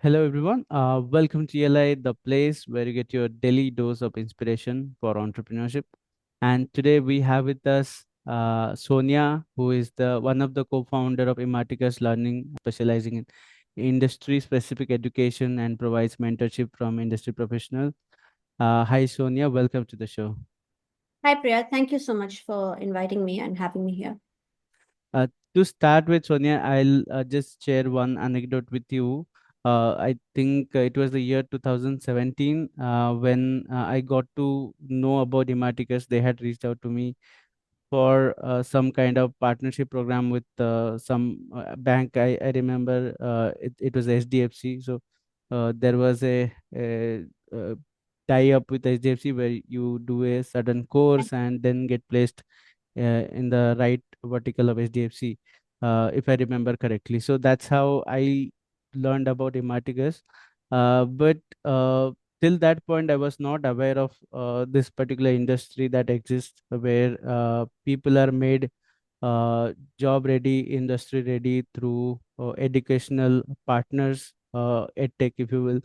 Hello, everyone. Welcome to ELI, the place where you get your daily dose of inspiration for entrepreneurship. And today we have with us Sonya, who is the one of the co-founder of Imarticus Learning, specializing in industry-specific education and provides mentorship from industry professionals. Hi, Sonya. Welcome to the show. Hi, Priya. Thank you so much for inviting me and having me here. Uh, to start with, Sonia, I'll just share one anecdote with you. I think it was the year 2017 when I got to know about Imarticus. They had reached out to me for some kind of partnership program with some bank. I remember it was SDFC. So there was a tie up with SDFC where you do a certain course and then get placed in the right vertical of SDFC, if I remember correctly. So that's how I learned about Imarticus. But till that point, I was not aware of this particular industry that exists where people are made job ready, industry ready through educational partners, EdTech, if you will.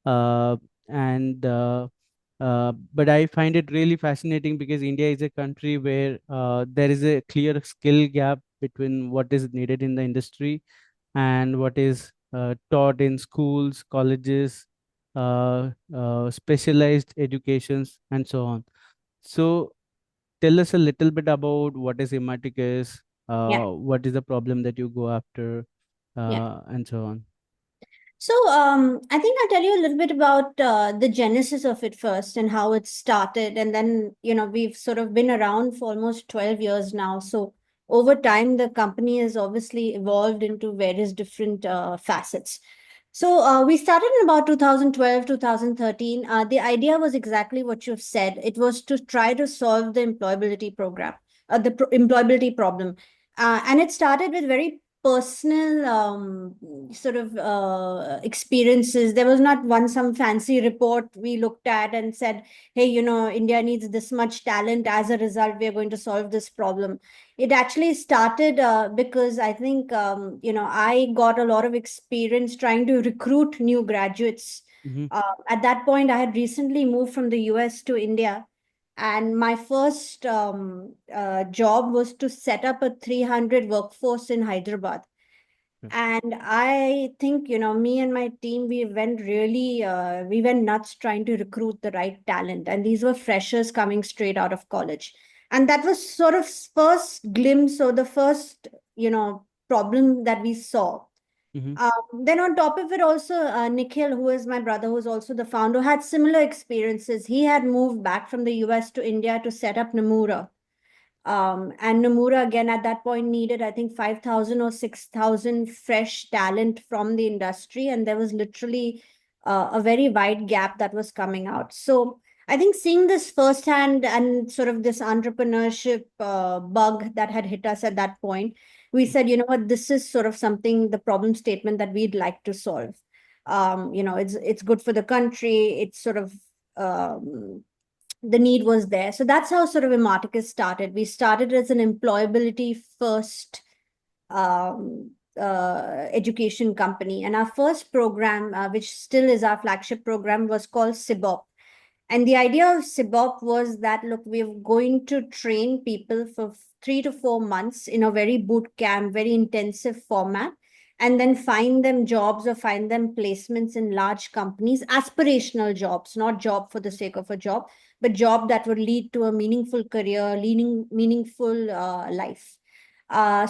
Uh, and But I find it really fascinating because India is a country where there is a clear skill gap between what is needed in the industry and what is taught in schools, colleges, specialized educations, and so on. So, tell us a little bit about what is Imarticus, Yeah, what is the problem that you go after, yeah. and so on. So, I think I'll tell you a little bit about the genesis of it first and how it started. And then, we've sort of been around for almost 12 years now. So, over time, the company has obviously evolved into various different facets. So, we started in about 2012, 2013. The idea was exactly what you've said. It was to try to solve the employability program, employability problem. And it started with very personal sort of experiences. There was not one some fancy report we looked at and said, hey, India needs this much talent. As a result, we are going to solve this problem. It actually started because I think, I got a lot of experience trying to recruit new graduates. Mm-hmm. At that point, I had recently moved from the US to India. And my first job was to set up a 300 workforce in Hyderabad. And I think, me and my team, we went nuts trying to recruit the right talent. And these were freshers coming straight out of college. And that was sort of first glimpse or the first, problem that we saw. Mm-hmm. Then on top of it, also Nikhil, who is my brother, who's also the founder, had similar experiences. He had moved back from the US to India to set up Nomura. And Nomura, again, at that point needed, I think, 5,000 or 6,000 fresh talent from the industry. And there was literally a very wide gap that was coming out. So I think seeing this firsthand and sort of this entrepreneurship bug that had hit us at that point, we said, you know what, this is sort of something, the problem statement that we'd like to solve. It's good for the country. It's sort of the need was there. So that's how sort of Imarticus started. We started as an employability first education company. And our first program, which still is our flagship program, was called SIBOP. And the idea of SIBOP was that, look, we're going to train people for 3 to 4 months in a very boot camp, very intensive format, and then find them jobs or find them placements in large companies, aspirational jobs, not job for the sake of a job, but job that would lead to a meaningful career, leading meaningful life.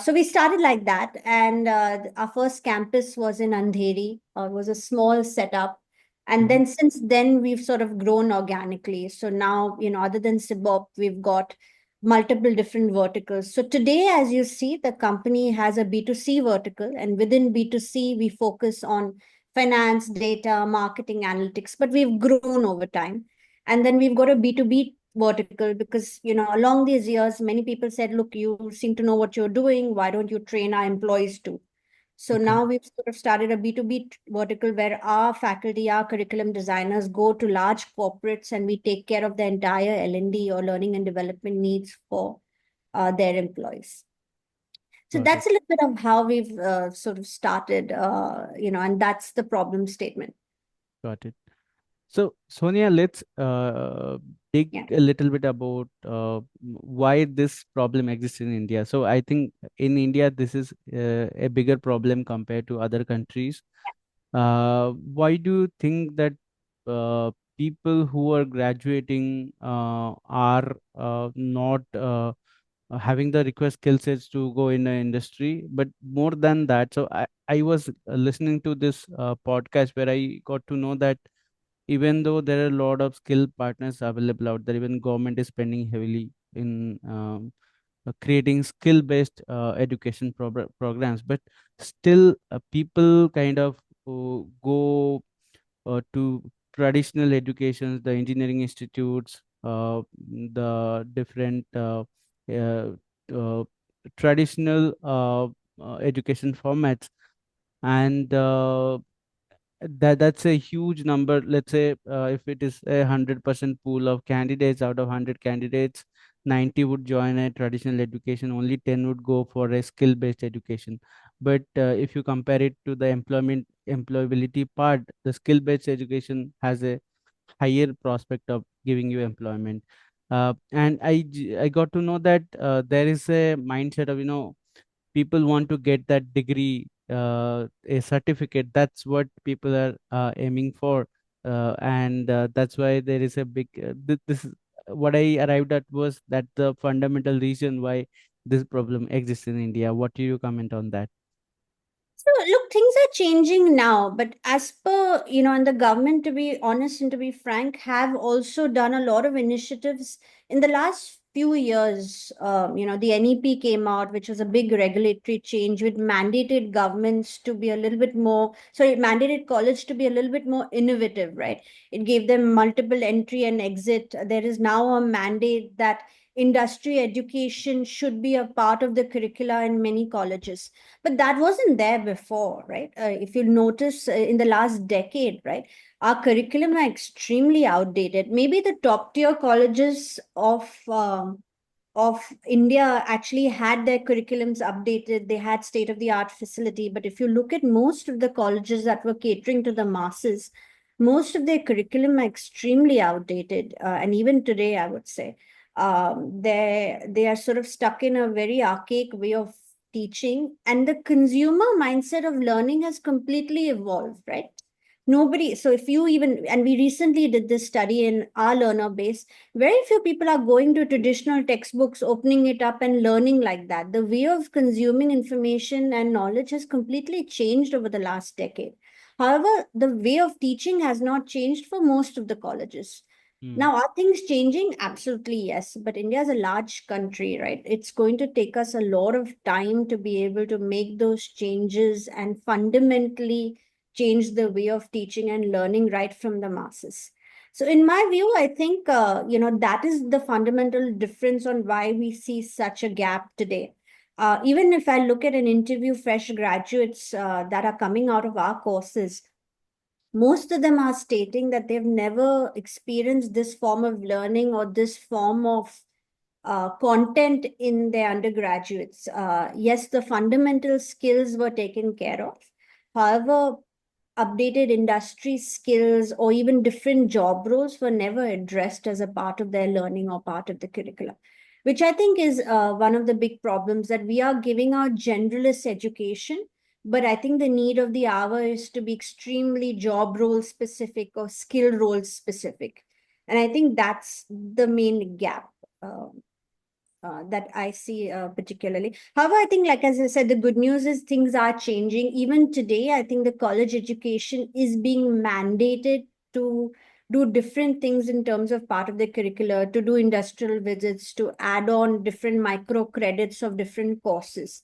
So we started like that, and our first campus was in Andheri. It was a small setup, and Mm-hmm. then since then we've sort of grown organically. So now, other than Sibop, we've got multiple different verticals. So today, as you see, the company has a B2C vertical, and within B2C, we focus on finance, data, marketing, analytics, but we've grown over time. And then we've got a B2B vertical because, along these years, many people said, look, you seem to know what you're doing. Why don't you train our employees too? So Okay. now we've sort of started a B2B vertical where our faculty, our curriculum designers go to large corporates and we take care of the entire L&D or learning and development needs for their employees. So Got it. that's a little bit of how we've sort of started, and that's the problem statement. Got it. So, Sonia, let's dig Yeah. a little bit about why this problem exists in India. So, I think in India, this is a bigger problem compared to other countries. Why do you think that people who are graduating are not having the request skill sets to go in the industry? But more than that, so I was listening to this podcast where I got to know that even though there are a lot of skill partners available out there, even government is spending heavily in creating skill based education programs, but still people kind of go to traditional educations, the engineering institutes, the different uh, uh, traditional education formats, and that's a huge number. Let's say if it is 100% pool of candidates, out of 100 candidates, 90 would join a traditional education, only 10 would go for a skill based education. But if you compare it to the employability part, the skill based education has a higher prospect of giving you employment. And I got to know that there is a mindset of, people want to get that degree, a certificate. That's what people are aiming for, and that's why there is a big. This is what I arrived at, was that the fundamental reason why this problem exists in India. What do you comment on that? So look, things are changing now, but as per, and the government, to be honest and to be frank, have also done a lot of initiatives in the last few years. The NEP came out, which was a big regulatory change, which mandated governments to be a little bit more, sorry, mandated college to be a little bit more innovative, right? It gave them multiple entry and exit. There is now a mandate that industry education should be a part of the curricula in many colleges, but that wasn't there before, right? If you notice, in the last decade, right, our curriculum are extremely outdated. Maybe the top tier colleges of India actually had their curriculums updated. They had state of the art facility. But if you look at most of the colleges that were catering to the masses, most of their curriculum are extremely outdated. And even today, I would say, they are sort of stuck in a very archaic way of teaching, and the consumer mindset of learning has completely evolved, right? Nobody, so if you even, and we recently did this study in our learner base, very few people are going to traditional textbooks, opening it up and learning like that. The way of consuming information and knowledge has completely changed over the last decade. However, the way of teaching has not changed for most of the colleges. Hmm. Now, are things changing? Absolutely, yes. But India is a large country, right? It's going to take us a lot of time to be able to make those changes and fundamentally change the way of teaching and learning right from the masses. So, in my view, I think that is the fundamental difference on why we see such a gap today. Even if I look at an interview fresh graduates that are coming out of our courses, most of them are stating that they've never experienced this form of learning or this form of content in their undergraduates. Yes, the fundamental skills were taken care of. However, updated industry skills or even different job roles were never addressed as a part of their learning or part of the curriculum, which I think is one of the big problems, that we are giving our generalist education, but I think the need of the hour is to be extremely job role specific or skill role specific. And I think that's the main gap. That I see particularly. However, I think, like as I said, the good news is things are changing. Even today, I think the college education is being mandated to do different things in terms of part of the curricula, to do industrial visits, to add on different micro credits of different courses.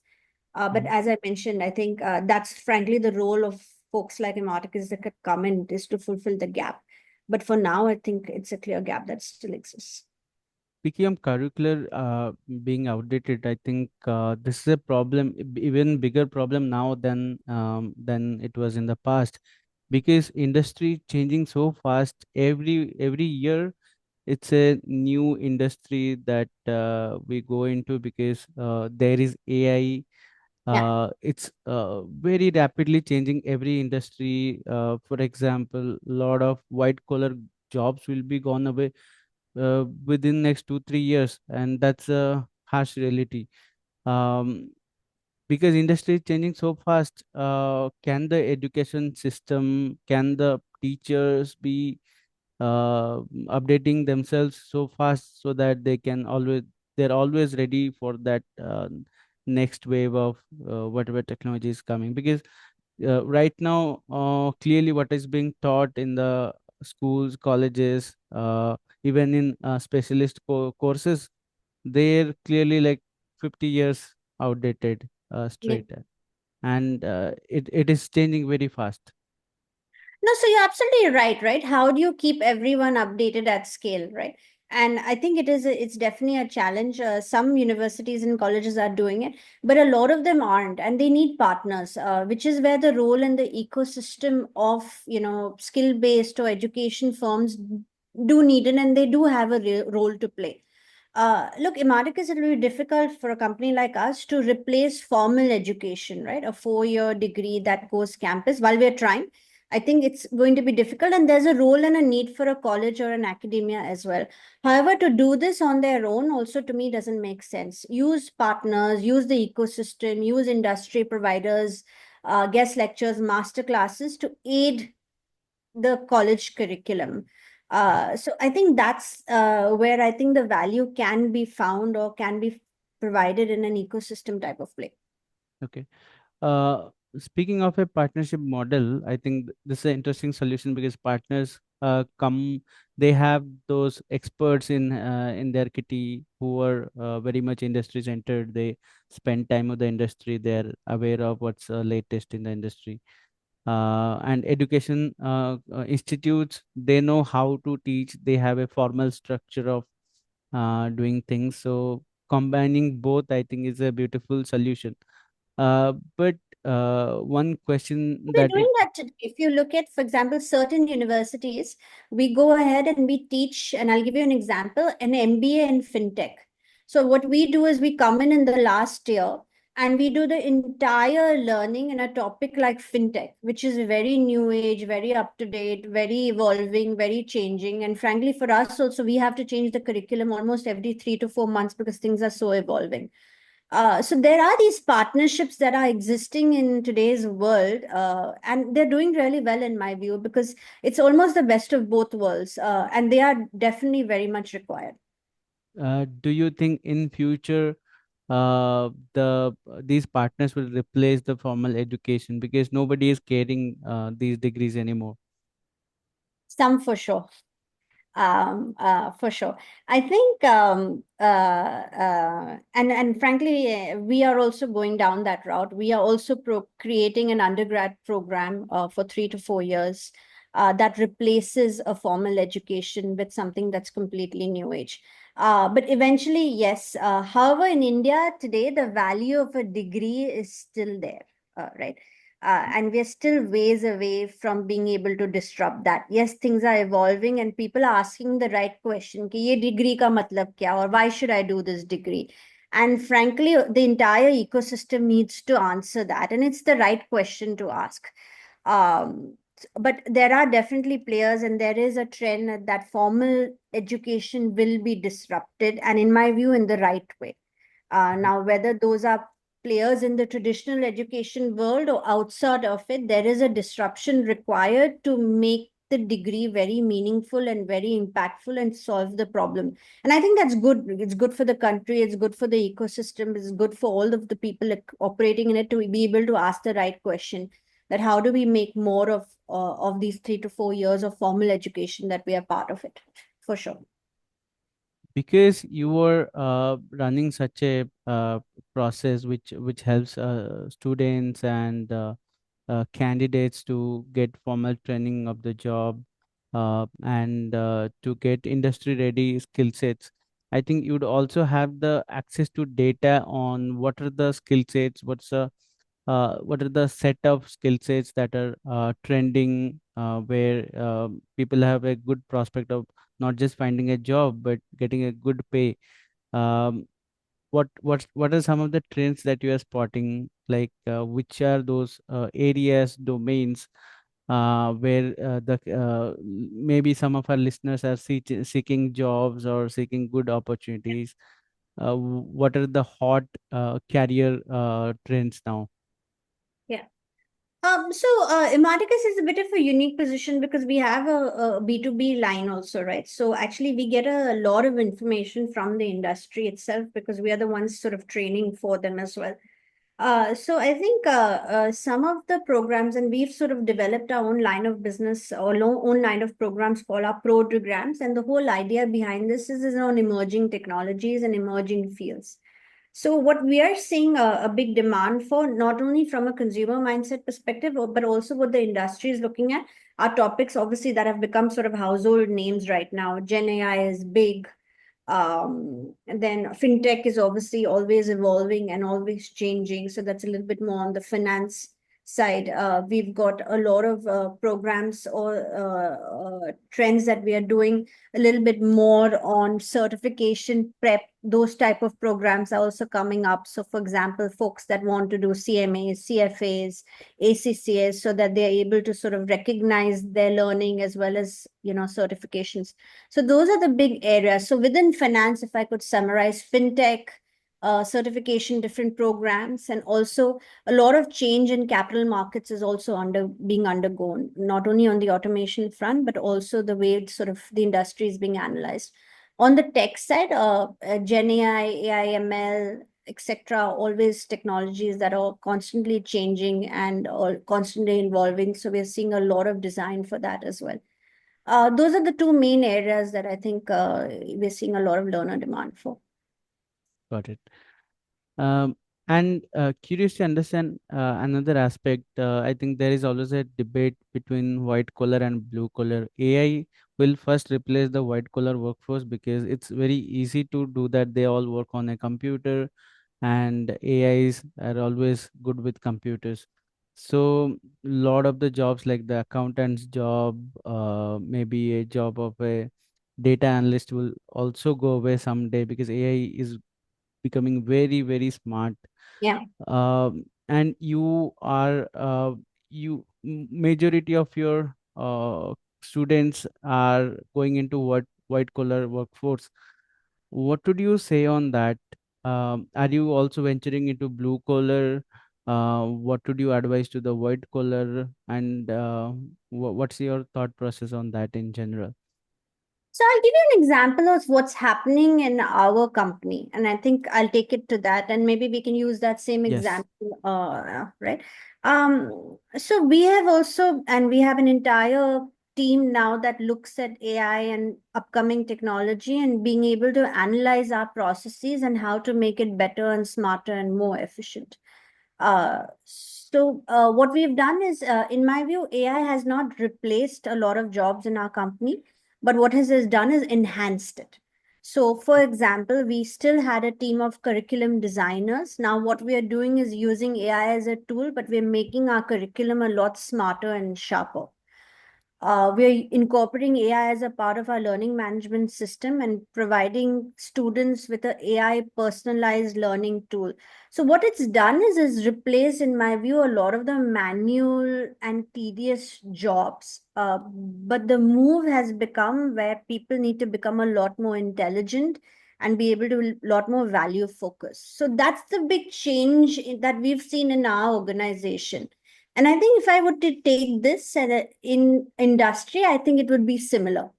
But Mhm. as I mentioned, I think that's frankly the role of folks like Imarticus that could come in, is to fulfill the gap. But for now, I think it's a clear gap that still exists. Speaking of curricular being outdated, I think this is a problem, even bigger problem now than it was in the past, because industry changing so fast. Every year, it's a new industry that we go into, because there is AI. Yeah. It's very rapidly changing every industry. For example, a lot of white collar jobs will be gone away within next 2 3 years, and that's a harsh reality. um, because industry is changing so fast. Can the education system, can the teachers be updating themselves so fast so that they're always ready for that next wave of whatever technology is coming? Because right now, clearly what is being taught in the schools, colleges, even in specialist courses, they're clearly like 50 years outdated, Yeah. straight. And it is changing very fast. No, so you're absolutely right, right? How do you keep everyone updated at scale, right? And I think it's definitely a challenge. Some universities and colleges are doing it, but a lot of them aren't, and they need partners, which is where the role in the ecosystem of, skill-based or education firms do need it, and they do have a role to play. Look, Imarticus, it will be difficult for a company like us to replace formal education, right? A 4-year degree that goes campus while we're trying. I think it's going to be difficult, and there's a role and a need for a college or an academia as well. However, to do this on their own also to me doesn't make sense. Use partners, use the ecosystem, use industry providers, guest lectures, master classes to aid the college curriculum. So I think that's where I think the value can be found or can be provided in an ecosystem type of play. Okay. Uh, Speaking of a partnership model, I think this is an interesting solution because partners come, they have those experts in their kitty who are very much industry centered. They spend time with the industry. They're aware of what's latest in the industry. And education institutes, they know how to teach. They have a formal structure of doing things. So combining both, I think, is a beautiful solution. But one question We're that doing that today. If you look at, for example, certain universities, we go ahead and we teach, and I'll give you an example, an MBA in FinTech. So what we do is we come in the last year and we do the entire learning in a topic like FinTech, which is very new age, very up to date, very evolving, very changing. And frankly, for us also, we have to change the curriculum almost every 3 to 4 months because things are so evolving. So there are these partnerships that are existing in today's world, and they're doing really well in my view because it's almost the best of both worlds, and they are definitely very much required. do you think in future these partners will replace the formal education because nobody is carrying these degrees anymore? Some for sure. For sure. I think, and frankly, we are also going down that route. We are also creating an undergrad program for 3 to 4 years that replaces a formal education with something that's completely new age. But eventually, yes. However, in India today, the value of a degree is still there, right? And we're still ways away from being able to disrupt that. Yes, things are evolving and people are asking the right question कि ये degree का मतलब क्या, or why should I do this degree? And frankly, the entire ecosystem needs to answer that, and it's the right question to ask. But there are definitely players, and there is a trend that formal education will be disrupted, and in my view, in the right way. Now, whether those are players in the traditional education world or outside of it, there is a disruption required to make the degree very meaningful and very impactful and solve the problem. And I think that's good. It's good for the country, it's good for the ecosystem, it's good for all of the people operating in it to be able to ask the right question, that how do we make more of these 3 to 4 years of formal education that we are part of it, for sure. Because you were running such a process which helps students and candidates to get formal training of the job and to get industry ready skill sets. I think you'd also have the access to data on what are the skill sets, what are the set of skill sets that are trending, where people have a good prospect of not just finding a job but getting a good pay. um, what are some of the trends that you are spotting? Like, which are those areas, domains, where maybe some of our listeners are seeking jobs or seeking good opportunities? What are the hot career trends now? Yeah. Imarticus is a bit of a unique position because we have a B2B line also, right? So actually we get a lot of information from the industry itself because we are the ones sort of training for them as well. So I think some of the programs, and we've sort of developed our own line of business or own line of programs called our programs. And the whole idea behind this is on emerging technologies and emerging fields. So what we are seeing a big demand for, not only from a consumer mindset perspective, but also what the industry is looking at, are topics obviously that have become sort of household names right now. Gen AI is big. And then FinTech is obviously always evolving and always changing. So that's a little bit more on the finance side. We've got a lot of programs or trends that we are doing a little bit more on certification prep. Those type of programs are also coming up. So for example, folks that want to do CMAs, CFAs, ACCAs, so that they're able to sort of recognize their learning as well as, certifications. So those are the big areas. So within finance, if I could summarize, fintech, certification, different programs, and also a lot of change in capital markets is also being undergone, not only on the automation front, but also the way it's sort of the industry is being analyzed. On the tech side, Gen AI, AI, ML, etc., always technologies that are constantly changing and constantly evolving. So we're seeing a lot of design for that as well. Those are the two main areas that I think we're seeing a lot of learner demand for. Got it. Um, and curious to understand another aspect. I think there is always a debate between white collar and blue collar. AI will first replace the white collar workforce because it's very easy to do that. They all work on a computer, and AIs are always good with computers. So, lot of the jobs like the accountant's job, maybe a job of a data analyst will also go away someday because AI is becoming very very smart. Yeah. And you are majority of your students are going into what white collar workforce. What would you say on that? Are you also venturing into blue collar? What would you advise to the white collar, and what's your thought process on that in general? So I'll give you an example of what's happening in our company, and I think I'll take it to that, and maybe we can use that same Yes. example, right? So we have also, and we have an entire team now that looks at AI and upcoming technology and being able to analyze our processes and how to make it better and smarter and more efficient. What we've done is, in my view, AI has not replaced a lot of jobs in our company, but what has done is enhanced it. So, for example, we still had a team of curriculum designers. Now, what we are doing is using AI as a tool, but we're making our curriculum a lot smarter and sharper. We're incorporating AI as a part of our learning management system and providing students with an AI personalized learning tool. So what it's done is replace, in my view, a lot of the manual and tedious jobs. But the move has become where people need to become a lot more intelligent and be able to a lot more value focused. So that's the big change that we've seen in our organization. And I think if I were to take this in industry, I think it would be similar.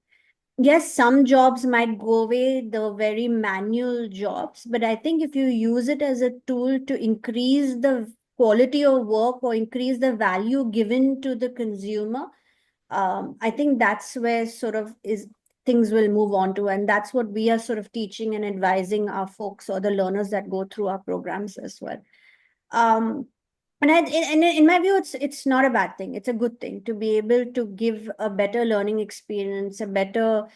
Yes, some jobs might go away, the very manual jobs, but I think if you use it as a tool to increase the quality of work or increase the value given to the consumer, I think that's where sort of is things will move on to, and that's what we are sort of teaching and advising our folks or the learners that go through our programs as well. Um, and in my view, it's not a bad thing. It's a good thing to be able to give a better learning experience, a better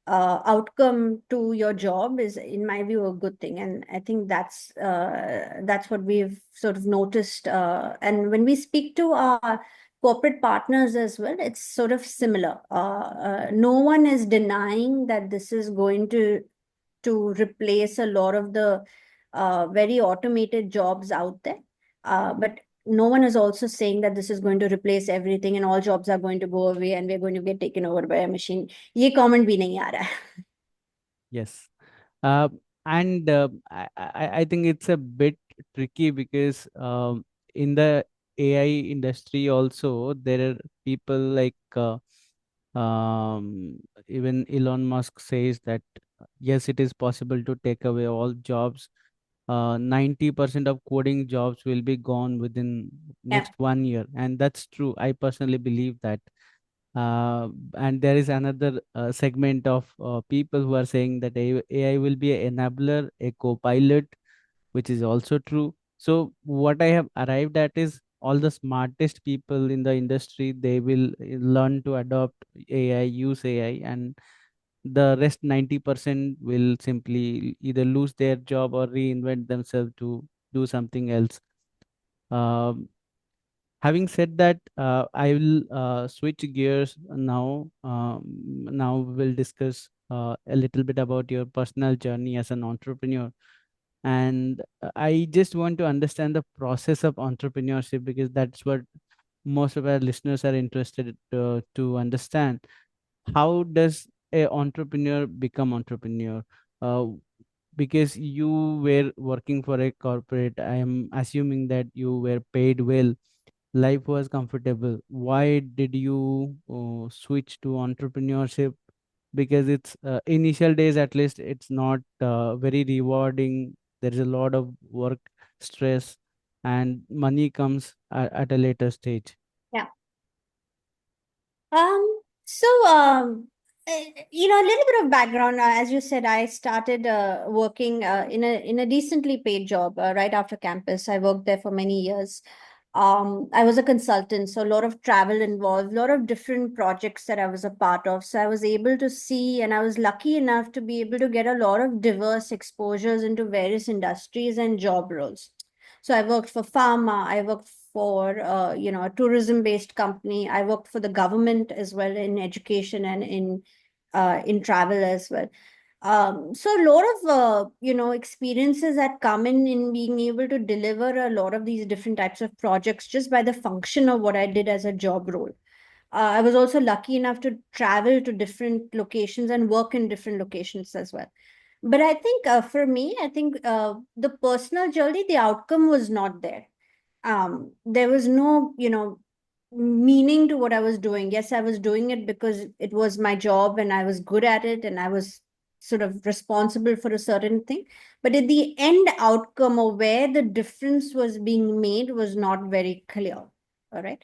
outcome to your job is, in my view, a good thing. And I think that's what we've sort of noticed. And when we speak to our corporate partners as well, it's sort of similar. No one is denying that this is going to replace a lot of the very automated jobs out there. But no one is also saying that this is going to replace everything and all jobs are going to go away and we're going to get taken over by a machine. ये comment भी नहीं आ रहा है. Yes. Uh, and I think it's a bit tricky because in the AI industry also there are people like even Elon Musk says that yes, it is possible to take away all jobs. 90% of coding jobs will be gone within Yeah, next 1 year, and that's true. I personally believe that. And there is another segment of people who are saying that AI will be an enabler, a co-pilot, which is also true. So what I have arrived at is all the smartest people in the industry, they will learn to adopt AI, use AI, and the rest 90% will simply either lose their job or reinvent themselves to do something else. Um, Having said that, I will switch gears now. Now we'll discuss a little bit about your personal journey as an entrepreneur. And I just want to understand the process of entrepreneurship because that's what most of our listeners are interested to understand. How does a entrepreneur become entrepreneur? Uh, because you were working for a corporate, I am assuming that you were paid well, life was comfortable. Why did you switch to entrepreneurship? Because it's initial days, at least it's not very rewarding. There is a lot of work stress, and money comes at a later stage. yeah. So, a little bit of background. As you said, I started working in a decently paid job right after campus. I worked there for many years. I was a consultant, so a lot of travel involved, a lot of different projects that I was a part of. So I was able to see, and I was lucky enough to be able to get a lot of diverse exposures into various industries and job roles. So I worked for pharma, I worked for a tourism-based company. I worked for the government as well in education and in travel as well. So a lot of experiences that come in being able to deliver a lot of these different types of projects just by the function of what I did as a job role. I was also lucky enough to travel to different locations and work in different locations as well. But I think for me, I think the personal journey, the outcome was not there. There was no, meaning to what I was doing. Yes, I was doing it because it was my job and I was good at it and I was sort of responsible for a certain thing. But at the end outcome of where the difference was being made was not very clear. All right.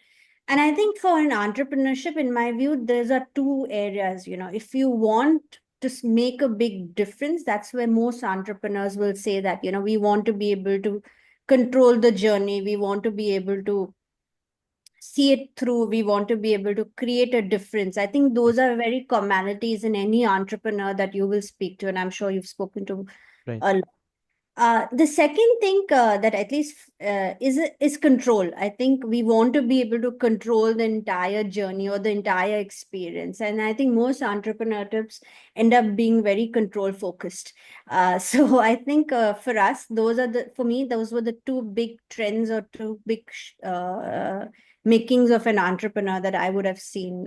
And I think for an entrepreneurship, in my view, there's are two areas. If you want to make a big difference, that's where most entrepreneurs will say that, we want to be able to control the journey. We want to be able to see it through. We want to be able to create a difference. I think those Yes, are very commonalities in any entrepreneur that you will speak to. And I'm sure you've spoken to right. a the second thing that at least is control. I think we want to be able to control the entire journey or the entire experience, and I think most entrepreneurs end up being very control focused. So I think for us, for me those were the two big trends or two big makings of an entrepreneur that I would have seen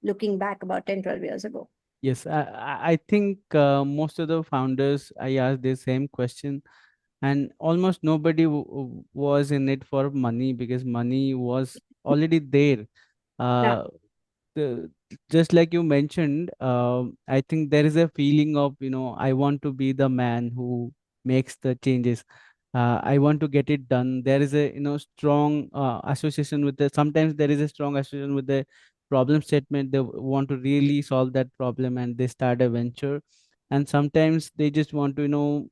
looking back about 10, 12 years ago. Yes, I think most of the founders, I asked the same question, and almost nobody was in it for money because money was already there. Yeah. Uh, the, just like you mentioned, I think there is a feeling of, I want to be the man who makes the changes. I want to get it done. There is a, strong association with the, sometimes there is a strong association with the problem statement. They want to really solve that problem and they start a venture. And sometimes they just want to,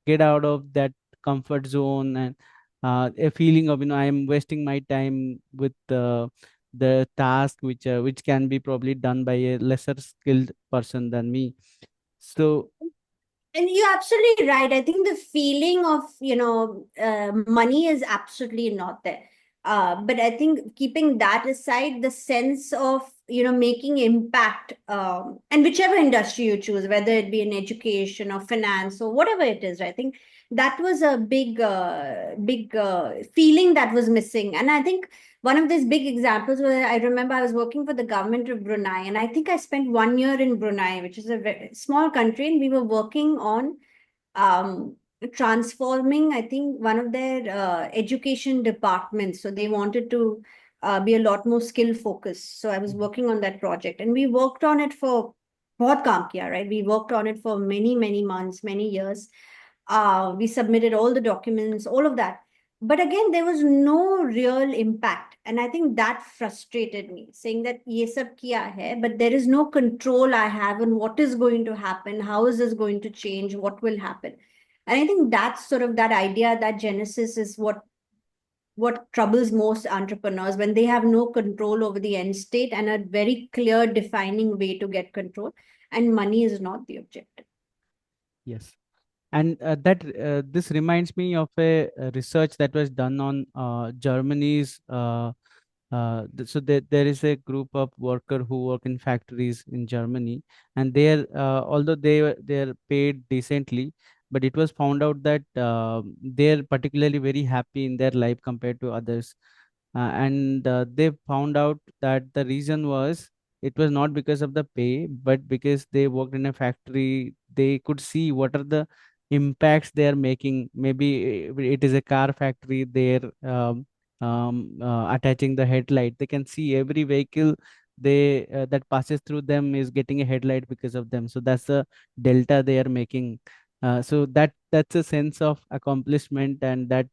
get out of that comfort zone and a feeling of, I'm wasting my time with the task which can be probably done by a lesser skilled person than me. So And you're absolutely right. I think the feeling of, money is absolutely not there. But I think keeping that aside, the sense of, making impact, and whichever industry you choose, whether it be in education or finance or whatever it is, I think that was a big feeling that was missing. And I think one of these big examples was, I remember I was working for the government of Brunei, and I think I spent 1 year in Brunei, which is a very small country, and we were working on um, transforming, I think, one of their education departments. So they wanted to be a lot more skill focused. So I was working on that project, and we worked on it for बहुत काम किया, right? We worked on it for many months, many years. We submitted all the documents, all of that. But again, there was no real impact. And I think that frustrated me, saying that ye sab kiya hai, but there is no control I have on what is going to happen, how is this going to change, what will happen. And I think that's sort of that idea, that genesis is what troubles most entrepreneurs, when they have no control over the end state and a very clear defining way to get control, and money is not the objective. Yes. And that this reminds me of a research that was done on Germany's. So there is a group of workers who work in factories in Germany, and although they're paid decently, but it was found out that they're particularly very happy in their life compared to others. And they found out that the reason was, it was not because of the pay, but because they worked in a factory. They could see what are the impacts they are making. Maybe it is a car factory, they're attaching the headlight. They can see every vehicle that passes through them is getting a headlight because of them. So that's the delta they are making. So that's a sense of accomplishment, and that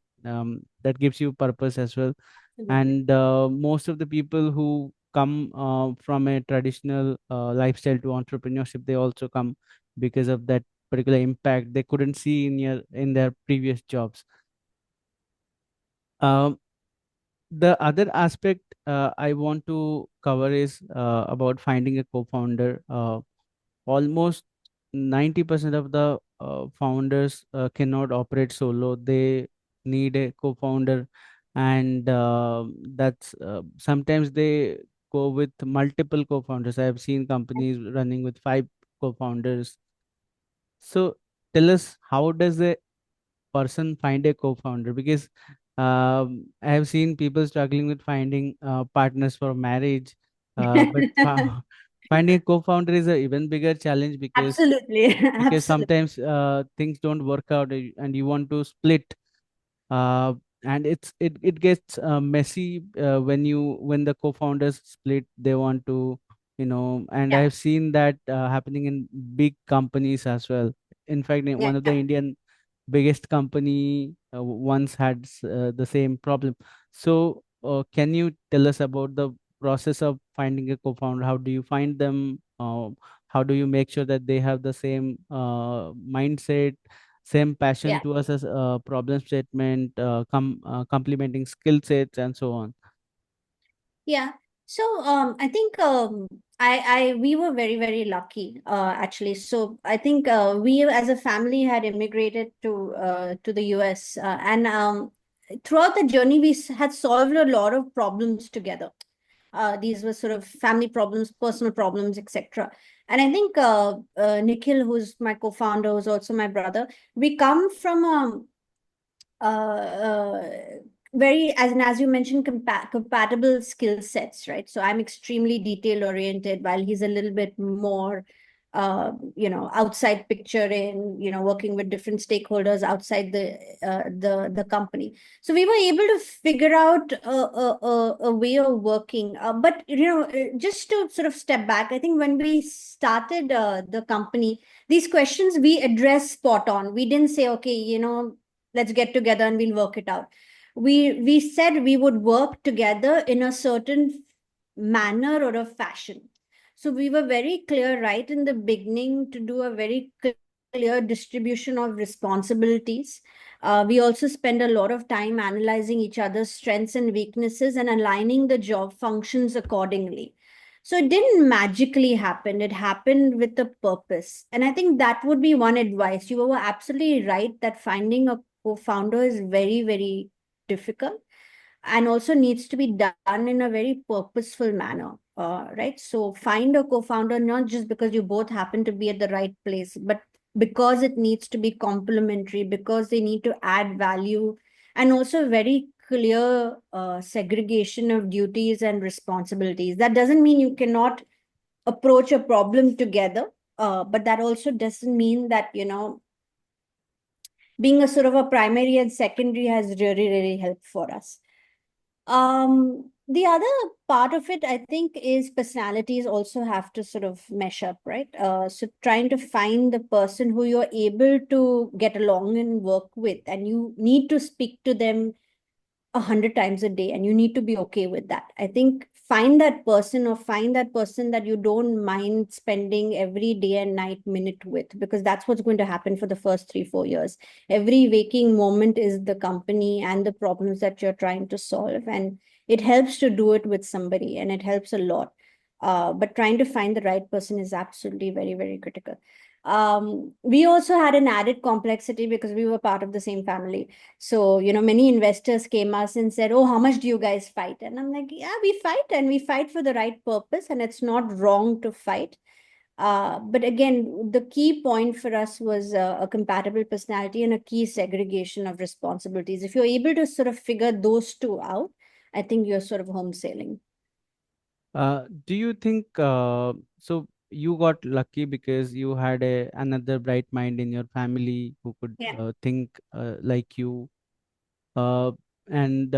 gives you purpose as well. Absolutely. And most of the people who come from a traditional lifestyle to entrepreneurship, they also come because of that particular impact they couldn't see in their previous jobs. um, the other aspect I want to cover is about finding a co-founder. Almost 90% of the founders cannot operate solo. They need a co-founder, and that's sometimes they go with multiple co-founders. I have seen companies running with five co-founders. So tell us, how does a person find a co-founder? Because I have seen people struggling with finding partners for marriage, but finding a co-founder is a even bigger challenge, Absolutely. because Absolutely. sometimes things don't work out, and you want to split, uh, and it gets messy when the co-founders split. They want to, and I Yeah. have seen that happening in big companies as well. In fact, in Yeah. one of the Indian biggest company once had the same problem. So can you tell us about the process of finding a co-founder? How do you find them? How do you make sure that they have the same mindset, same passion Yeah. towards us, problem statement, complementing skill sets, and so on? Yeah. So I think I we were very lucky actually. So I think we as a family had immigrated to the US, and throughout the journey had solved a lot of problems together. These were sort of family problems, personal problems, etc. And I think Nikhil, who's my co-founder, who's also my brother, we come from uh, very, as you mentioned, compatible skill sets, right? So I'm extremely detail oriented, while he's a little bit more outside picture in, working with different stakeholders outside the company. So we were able to figure out a way of working. But just to sort of step back, I think when we started the company, these questions we addressed spot on. We didn't say, okay, let's get together and we'll work it out. We said we would work together in a certain manner or a fashion. So we were very clear right in the beginning to do a very clear distribution of responsibilities. We also spend a lot of time analyzing each other's strengths and weaknesses and aligning the job functions accordingly. So it didn't magically happen. It happened with a purpose. And I think that would be one advice. You were absolutely right that finding a co-founder is very difficult, and also needs to be done in a very purposeful manner. Right. So find a co-founder not just because you both happen to be at the right place, but because it needs to be complementary, because they need to add value, and also very clear segregation of duties and responsibilities. That doesn't mean you cannot approach a problem together, but that also doesn't mean that, being a sort of a primary and secondary has really, really helped for us. The other part of it, I think, is personalities also have to sort of mesh up, right? So trying to find the person who you're able to get along and work with, and you need to speak to them 100 times a day, and you need to be okay with that. I think find that person that you don't mind spending every day and night minute with, because that's what's going to happen for the first 3 4 years. Every waking moment is the company and the problems that you're trying to solve, and it helps to do it with somebody, and it helps a lot. But trying to find the right person is absolutely very, very critical. We also had an added complexity because we were part of the same family. So, many investors came us and said, "Oh, how much do you guys fight?" And I'm like, "Yeah, we fight, and we fight for the right purpose, and it's not wrong to fight." But again, the key point for us was a compatible personality and a key segregation of responsibilities. If you're able to sort of figure those two out, I think you're sort of home sailing. Do you think so? You got lucky because you had another bright mind in your family who could Yeah. think like you, uh, and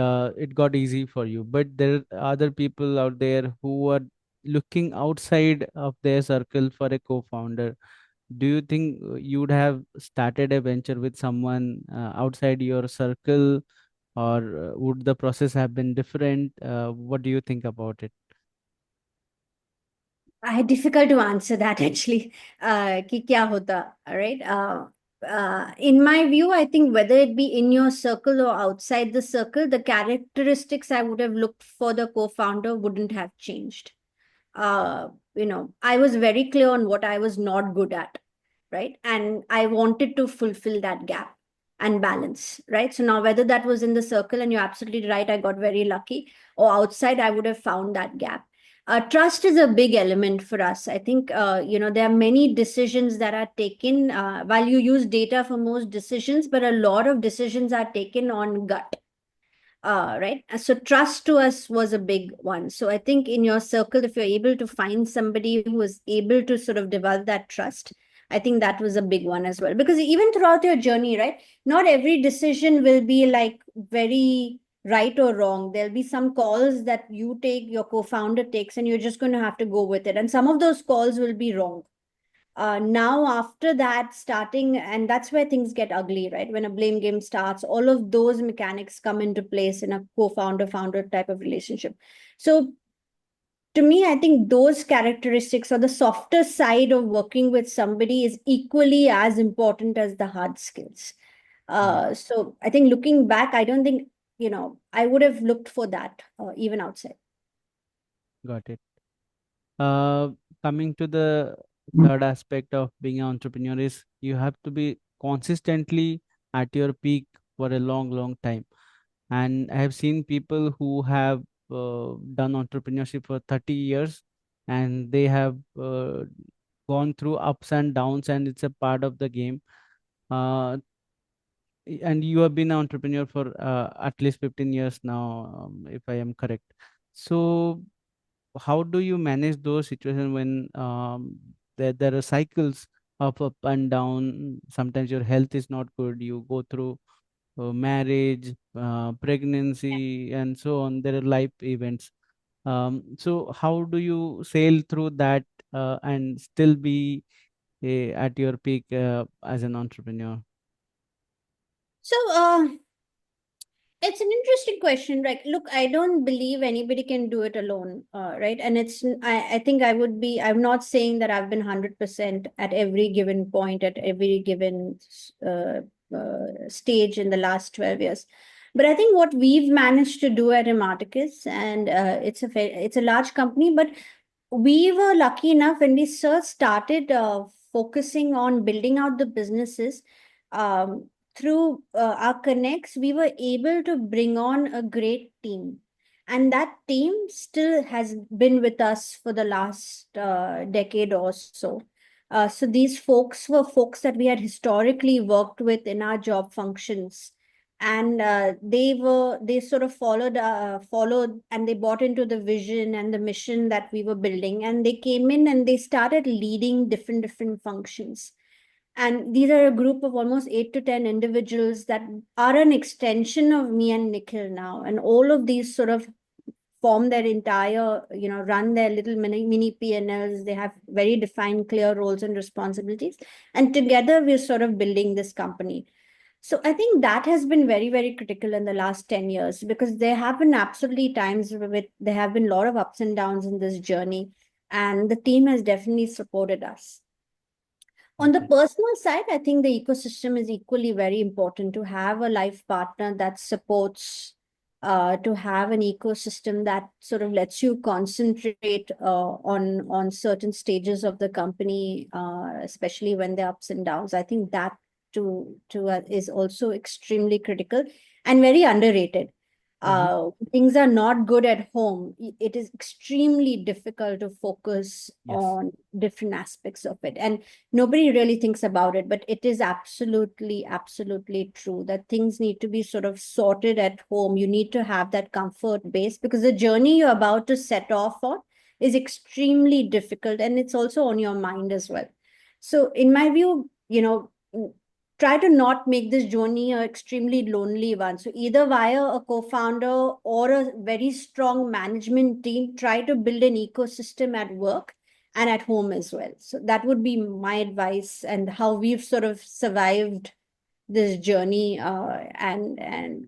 it got easy for you. But there are other people out there who are looking outside of their circle for a co-founder. Do you think you would have started a venture with someone outside your circle, or would the process have been different? What do you think about it? Difficult to answer that actually. कि क्या होता, right? In my view, I think whether it be in your circle or outside the circle, the characteristics I would have looked for the co-founder wouldn't have changed. I was very clear on what I was not good at, right? And I wanted to fulfill that gap and balance, right? So now, whether that was in the circle, and you're absolutely right, I got very lucky, or outside, I would have found that gap. Trust is a big element for us. I think, there are many decisions that are taken while you use data for most decisions, but a lot of decisions are taken on gut, right? So trust to us was a big one. So I think in your circle, if you're able to find somebody who is able to sort of develop that trust, I think that was a big one as well. Because even throughout your journey, right, not every decision will be like very right or wrong. There'll be some calls that you take, your co-founder takes, and you're just going to have to go with it. And some of those calls will be wrong. Now after that starting, and that's where things get ugly, right? When a blame game starts, all of those mechanics come into place in a co-founder founder type of relationship. So to me, I think those characteristics, or the softer side of working with somebody, is equally as important as the hard skills. Mm, So I think looking back, I don't think, I would have looked for that even outside. got it. Uh, Coming to the third aspect of being an entrepreneur is you have to be consistently at your peak for a long, long time. And I have seen people who have done entrepreneurship for 30 years, and they have gone through ups and downs, and it's a part of the game. Uh, and you have been an entrepreneur for at least 15 years now, if I am correct. So how do you manage those situations when there are cycles of up and down? Sometimes your health is not good, you go through marriage, pregnancy, and so on. There are life events. So how do you sail through that and still be at your peak as an entrepreneur? So, it's an interesting question, right? Look, I don't believe anybody can do it alone, right? And I think I'm not saying that I've been 100% at every given point, at every given uh, stage in the last 12 years. But I think what we've managed to do at Imarticus, and it's a large company, but we were lucky enough when we started focusing on building out the businesses. Through our connects, we were able to bring on a great team. And that team still has been with us for the last decade or so. So these folks were folks that we had historically worked with in our job functions, and they sort of followed, and they bought into the vision and the mission that we were building, and they came in and they started leading different functions. And these are a group of almost 8 to 10 individuals that are an extension of me and Nikhil now. And all of these sort of form their entire, run their little mini P&Ls. They have very defined, clear roles and responsibilities. And together we're sort of building this company. So I think that has been very, very critical in the last 10 years, because there have been absolutely times with there have been a lot of ups and downs in this journey. And the team has definitely supported us. On the Okay. personal side, I think the ecosystem is equally very important to have a life partner that supports, to have an ecosystem that sort of lets you concentrate on certain stages of the company, especially when there are ups and downs. I think that to is also extremely critical and very underrated. Mm-hmm. Things are not good at home. It is extremely difficult to focus Yes. on different aspects of it. And nobody really thinks about it, but it is absolutely, absolutely true that things need to be sort of sorted at home. You need to have that comfort base, because the journey you're about to set off on is extremely difficult, and it's also on your mind as well. So, in my view, try to not make this journey an extremely lonely one. So, either via a co founder or a very strong management team, try to build an ecosystem at work and at home as well. So that would be my advice, and how we've sort of survived this journey, and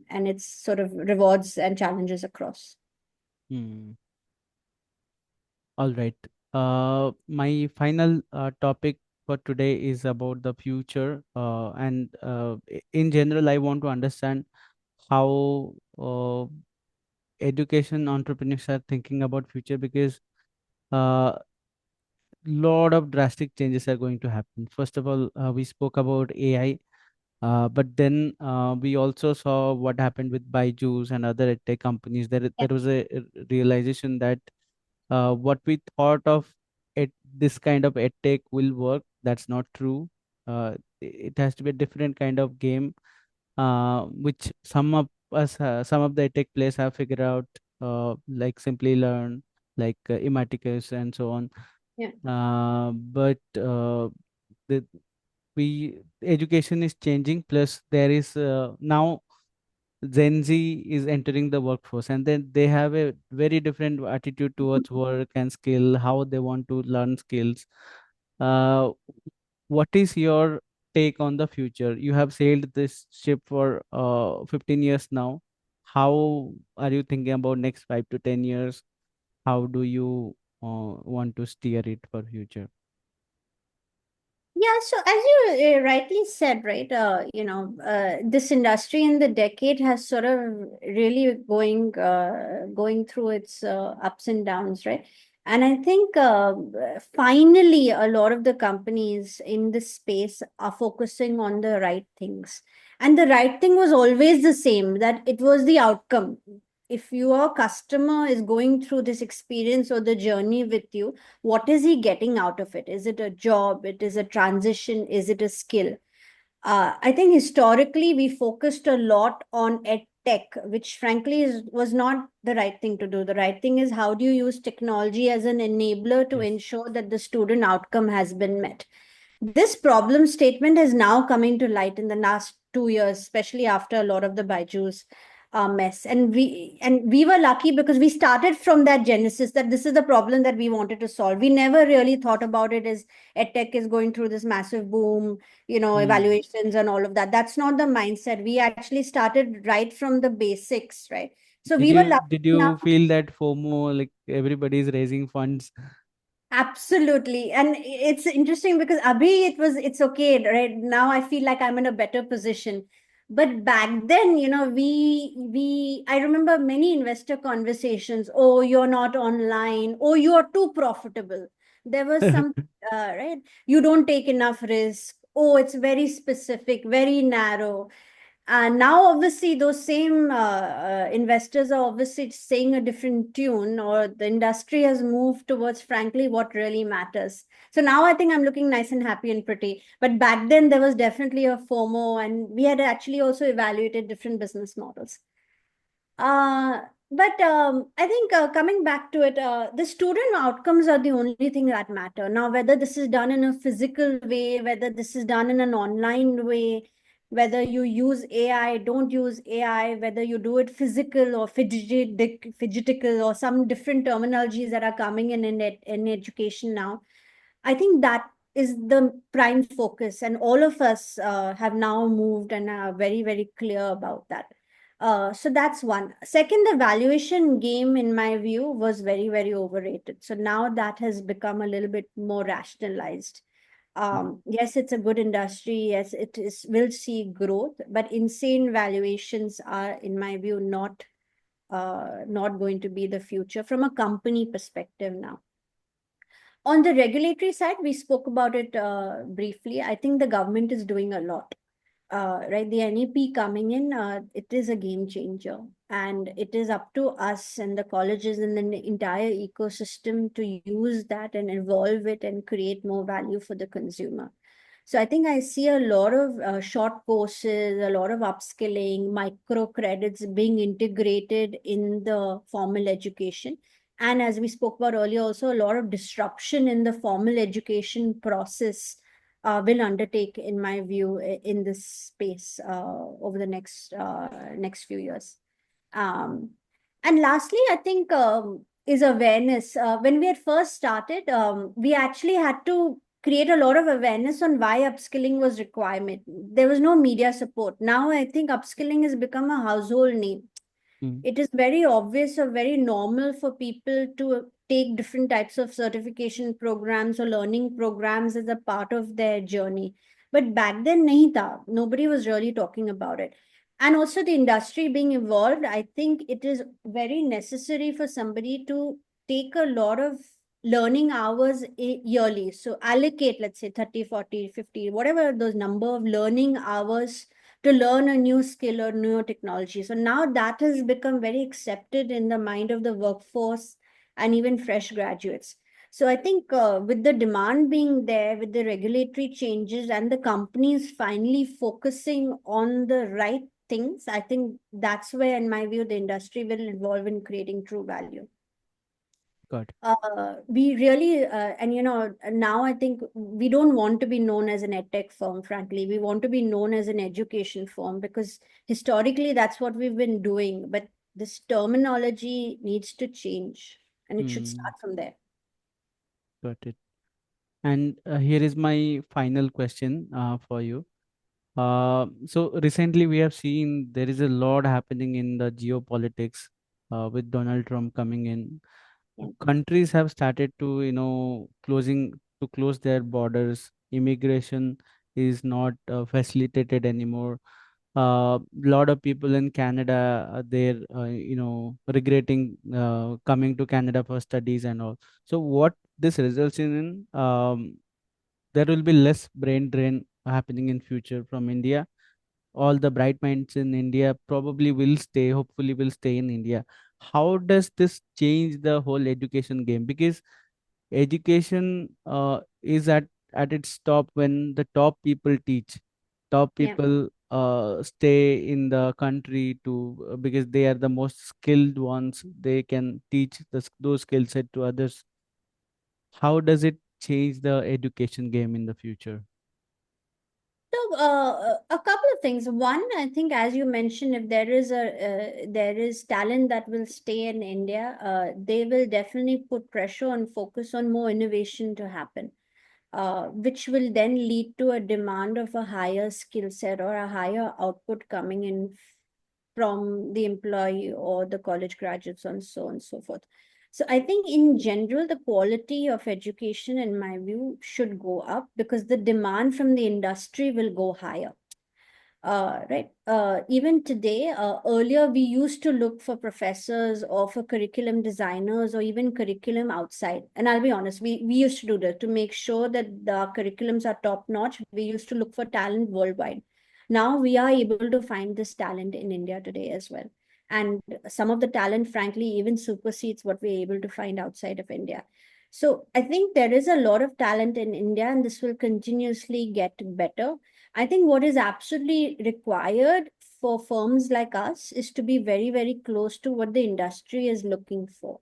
its sort of rewards and challenges across. Hmm. All right. My final topic for today is about the future. And in general, I want to understand how education entrepreneurs are thinking about future, because uh, lot of drastic changes are going to happen. First of all, we spoke about AI, but then we also saw what happened with Byju's and other tech companies. There was a realization that what we thought of this kind of edtech will work, that's not true. It has to be a different kind of game, which some of the edtech players have figured out, like Simply Learn, like Imarticus and so on. Yeah. But the we education is changing. Plus, there is now Gen Z is entering the workforce, and then they have a very different attitude towards work and skill, how they want to learn skills. Uh, what is your take on the future? You have sailed this ship for 15 years now. How are you thinking about next 5 to 10 years? How do you want to steer it for future? Yeah, so as you rightly said, right, this industry in the decade has sort of really going through its ups and downs, right? And I think finally a lot of the companies in this space are focusing on the right things. And the right thing was always the same, that it was the outcome. If your customer is going through this experience or the journey with you, what is he getting out of it? Is it a job? It is a transition? Is it a skill? I think historically we focused a lot on ed tech, which frankly was not the right thing to do. The right thing is, how do you use technology as an enabler to Yes. ensure that the student outcome has been met? This problem statement is now coming to light in the last 2 years, especially after a lot of the Byju's mess. And we were lucky, because we started from that genesis, that this is the problem that we wanted to solve. We never really thought about it as edtech is going through this massive boom, Hmm. evaluations and all of that. That's not the mindset. We actually started right from the basics, right? So Did we were you lucky did enough. you feel that FOMO, like everybody is raising funds? Absolutely. And it's interesting because Abhi, it's okay. Right now, I feel like I'm in a better position. But back then, I remember many investor conversations. Oh, you're not online. Oh, you are too profitable. There was some, right? You don't take enough risk. Oh, it's very specific, very narrow. And now, obviously, those same investors are obviously saying a different tune, or the industry has moved towards, frankly, what really matters. So now I think I'm looking nice and happy and pretty. But back then, there was definitely a FOMO, and we had actually also evaluated different business models. But I think coming back to it, the student outcomes are the only thing that matter. Now, whether this is done in a physical way, whether this is done in an online way, whether you use AI, don't use AI, whether you do it physical or fidgetical or some different terminologies that are coming in education now, I think that is the prime focus, and all of us have now moved and are very, very clear about that. So that's one. Second, the valuation game, in my view, was very, very overrated. So now that has become a little bit more rationalized. Mm. Yes, it's a good industry. Yes, it is will see growth, but insane valuations are, in my view, not going to be the future from a company perspective now. On the regulatory side, we spoke about it briefly. I think the government is doing a lot. Right, the NEP coming in, it is a game changer, and it is up to us and the colleges and the entire ecosystem to use that and evolve it and create more value for the consumer. So I think I see a lot of short courses, a lot of upskilling, micro credits being integrated in the formal education. And as we spoke about earlier, also a lot of disruption in the formal education process will undertake, in my view, in this space over the next few years. Um, and lastly, I think is awareness. When we had first started, we actually had to create a lot of awareness on why upskilling was requirement. There was no media support. Now I think upskilling has become a household name. Mm. It is very obvious or very normal for people to take different types of certification programs or learning programs as a part of their journey. But back then, nahi tha. Nobody was really talking about it. And also, the industry being evolved, I think it is very necessary for somebody to take a lot of learning hours yearly. So allocate, let's say 30, 40, 50, whatever those number of learning hours to learn a new skill or new technology. So now that has become very accepted in the mind of the workforce and even fresh graduates. So I think with the demand being there, with the regulatory changes and the companies finally focusing on the right things, I think that's where, in my view, the industry will evolve in creating true value. Got it. We really, and now I think we don't want to be known as an edtech firm, frankly. We want to be known as an education firm because historically that's what we've been doing. But this terminology needs to change, and it should Mm. start from there. Got it. And here is my final question for you. So recently we have seen there is a lot happening in the geopolitics with Donald Trump coming in. Yeah. Countries have started to, close their borders. Immigration is not facilitated anymore. Lot of people in Canada are there, regretting coming to Canada for studies and all. So what this results in, there will be less brain drain happening in future from India. All the bright minds in India probably will stay, hopefully will stay in India. How does this change the whole education game? Because education is at its top when the top people teach. Top Yeah. people stay in the country to because they are the most skilled ones. They can teach those skill set to others. How does it change the education game in the future? So, a couple of things. One, I think, as you mentioned, if there is talent that will stay in India, they will definitely put pressure and focus on more innovation to happen, which will then lead to a demand of a higher skill set or a higher output coming in from the employee or the college graduates and so on and so forth. So I think in general, the quality of education, in my view, should go up because the demand from the industry will go higher. Right. Even today, earlier we used to look for professors or for curriculum designers or even curriculum outside. And I'll be honest, we used to do that to make sure that the curriculums are top notch. We used to look for talent worldwide. now we are able to find this talent in India today as well. And some of the talent, frankly, even supersedes what we're able to find outside of India. So I think there is a lot of talent in India, and this will continuously get better. I think what is absolutely required for firms like us is to be very, very close to what the industry is looking for.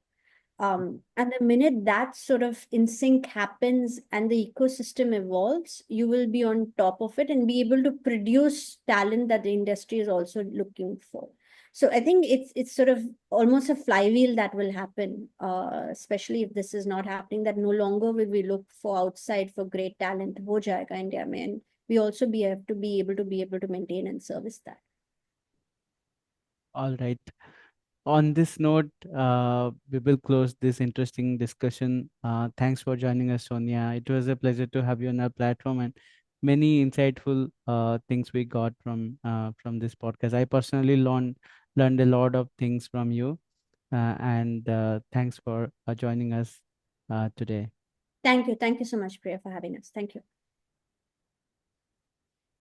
And the minute that sort of in sync happens and the ecosystem evolves, you will be on top of it and be able to produce talent that the industry is also looking for. So I think it's sort of almost a flywheel that will happen, especially if this is not happening, that no longer will we look for outside for great talent. हो जाएगा India में, and we also have to be able to maintain and service that. All right. On this note, we will close this interesting discussion. Thanks for joining us, Sonia. It was a pleasure to have you on our platform, and many insightful things we got from this podcast. I personally learned a lot of things from you, and thanks for joining us today. Thank you so much, Priya, for having us. Thank you.